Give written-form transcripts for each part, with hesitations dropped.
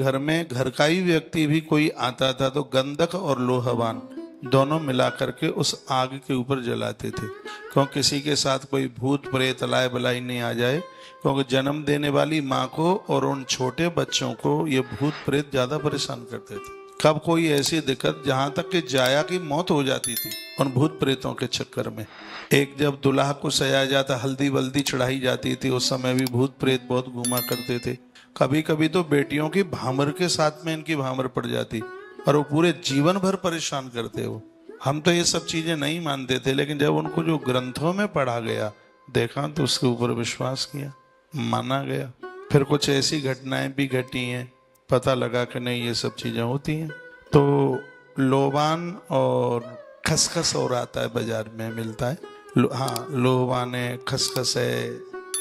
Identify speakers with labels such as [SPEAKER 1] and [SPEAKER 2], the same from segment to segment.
[SPEAKER 1] घर में घर का ही व्यक्ति भी कोई आता था तो गंधक और लोहवान दोनों मिला करके उस आग के ऊपर जलाते थे, क्यों किसी के साथ कोई भूत प्रेत लाए बलाई नहीं आ जाए। क्योंकि जन्म देने वाली माँ को और उन छोटे बच्चों को ये भूत प्रेत ज्यादा परेशान करते थे। कब कोई ऐसी दिक्कत जहां तक कि जाया की मौत हो जाती थी उन भूत प्रेतों के चक्कर में। एक जब दुल्हा को सजाया जाता, हल्दी वल्दी चढ़ाई जाती थी, उस समय भी भूत प्रेत बहुत घूमा करते थे। कभी कभी तो बेटियों की भामर के साथ में इनकी भामर पड़ जाती और वो पूरे जीवन भर परेशान करते हो। हम तो ये सब चीजें नहीं मानते थे, लेकिन जब उनको जो ग्रंथों में पढ़ा गया, देखा तो उसके ऊपर विश्वास किया, माना गया। फिर कुछ ऐसी घटनाएं भी घटी हैं, पता लगा कि नहीं ये सब चीजें होती हैं। तो लोबान और खसखस और आता है, बाजार में मिलता है। हाँ, लोबान है, खसखस है,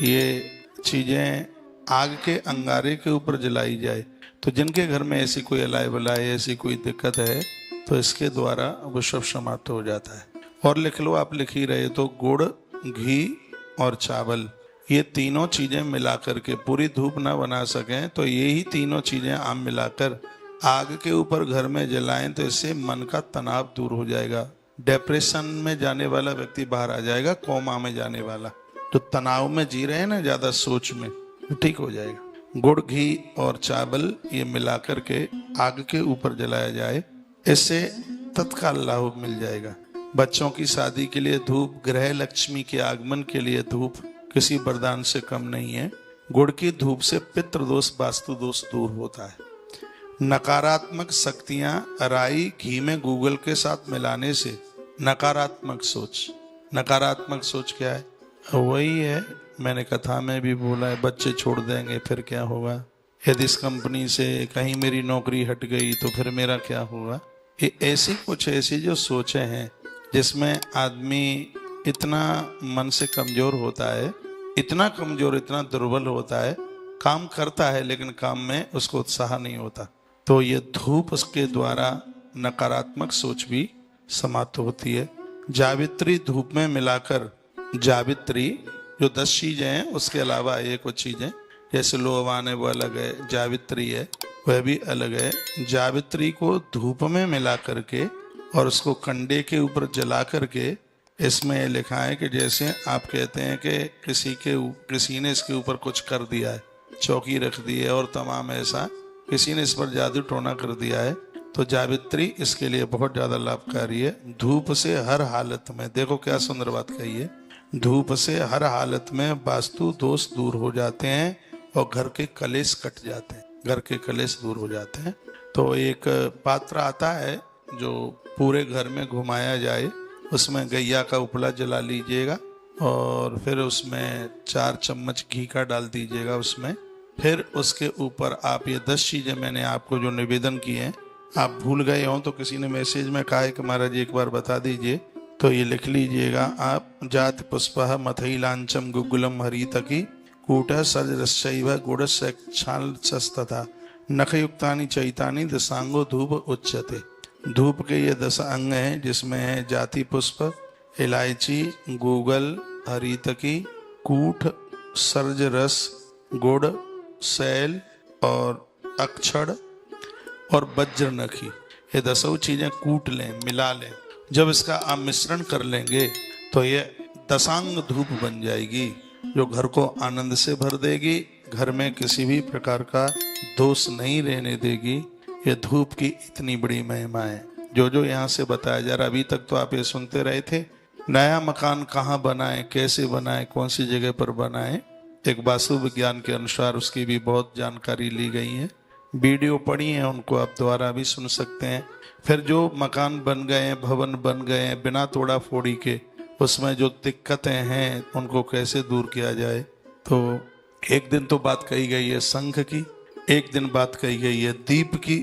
[SPEAKER 1] ये चीजें आग के अंगारे के ऊपर जलाई जाए तो जिनके घर में ऐसी कोई अलाय बलाय ऐसी कोई दिक्कत है तो इसके द्वारा वो सब समाप्त हो जाता है। और लिख लो, आप लिख ही रहे तो गुड़, घी और चावल, ये तीनों चीजें मिलाकर के, पूरी धूप ना बना सकें तो यही तीनों चीजें आप मिलाकर आग के ऊपर घर में जलाएं तो इससे मन का तनाव दूर हो जाएगा। डिप्रेशन में जाने वाला व्यक्ति बाहर आ जाएगा, कोमा में जाने वाला तो तनाव में जी रहे हैं ना ज्यादा सोच में, ठीक हो जाएगा। गुड़, घी और चावल ये मिलाकर के आग के ऊपर जलाया जाए, इससे तत्काल लाभ मिल जाएगा। बच्चों की शादी के लिए धूप, ग्रह लक्ष्मी के आगमन के लिए धूप किसी वरदान से कम नहीं है। गुड़ की धूप से पितृ दोष, वास्तु दोष दूर होता है। नकारात्मक शक्तियां राई घी में गूगल के साथ मिलाने से नकारात्मक सोच, नकारात्मक सोच क्या है? वही है, मैंने कथा में भी बोला है, बच्चे छोड़ देंगे फिर क्या होगा, यदि इस कंपनी से कहीं मेरी नौकरी हट गई तो फिर मेरा क्या होगा। ये ऐसी कुछ ऐसी जो सोचें हैं जिसमें आदमी इतना मन से कमजोर होता है, इतना कमजोर, इतना दुर्बल होता है, काम करता है लेकिन काम में उसको उत्साह नहीं होता। तो ये धूप उसके द्वारा नकारात्मक सोच भी समाप्त होती है। जावित्री धूप में मिलाकर, जावित्री जो 10 चीजें हैं उसके अलावा ये कुछ चीजें जैसे लोहवान है वो अलग है, जावित्री है वह भी अलग है। जावित्री को धूप में मिला करके और उसको कंडे के ऊपर जला करके, इसमें लिखा है कि जैसे आप कहते हैं कि किसी ने इसके ऊपर कुछ कर दिया है, चौकी रख दी है और तमाम ऐसा किसी ने इस पर जादू टोना कर दिया है, तो जावित्री इसके लिए बहुत ज्यादा लाभकारी है। धूप से हर हालत में, देखो क्या सुंदर बात कही है, धूप से हर हालत में वास्तु दोष दूर हो जाते हैं और घर के कलेश कट जाते हैं, घर के कलेश दूर हो जाते हैं। तो एक पात्र आता है जो पूरे घर में घुमाया जाए, उसमें गैया का उपला जला लीजिएगा और फिर उसमें 4 चम्मच घी का डाल दीजिएगा उसमें। फिर उसके ऊपर आप ये 10 चीजें मैंने आपको जो निवेदन किए हैं, आप भूल गए हो तो किसी ने मैसेज में कहा है कि महाराज एक बार बता दीजिए, तो ये लिख लीजिएगा आप। जात पुष्पः मथई लांचम गुग्गुलम हरितकी कूटः सर्ज रस्यैव गुडस्यक्षालस्तथा नखयुक्तानि चैतानि दशांगो धूप उच्यते। धूप के ये 10 अंग हैं जिसमें है जाति पुष्प, इलायची, गूगल, हरितकी, कूट, सर्ज रस, गुड़, सैल और अक्षड़ और वज्र नखी, ये 10 चीजें कूट लें, मिला लें। जब इसका आप मिश्रण कर लेंगे तो ये दशांग धूप बन जाएगी जो घर को आनंद से भर देगी, घर में किसी भी प्रकार का दोष नहीं रहने देगी। ये धूप की इतनी बड़ी महिमा है जो जो यहाँ से बताया जा रहा। अभी तक तो आप ये सुनते रहे थे, नया मकान कहाँ बनाए, कैसे बनाए, कौन सी जगह पर बनाए, एक वास्तु विज्ञान के अनुसार उसकी भी बहुत जानकारी ली गई है। वीडियो पढ़ी है, उनको आप दोबारा भी सुन सकते हैं। फिर जो मकान बन गए हैं, भवन बन गए हैं बिना तोड़ा फोड़ी के, उसमें जो दिक्कतें हैं उनको कैसे दूर किया जाए। तो एक दिन तो बात कही गई है शंख की, एक दिन बात कही गई है दीप की,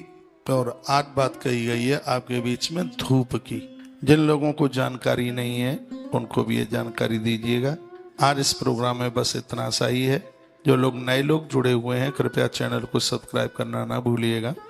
[SPEAKER 1] और आज बात कही गई है आपके बीच में धूप की। जिन लोगों को जानकारी नहीं है उनको भी ये जानकारी दीजिएगा। आज इस प्रोग्राम में बस इतना सा ही है। जो लोग नए लोग जुड़े हुए हैं कृपया चैनल को सब्सक्राइब करना ना भूलिएगा।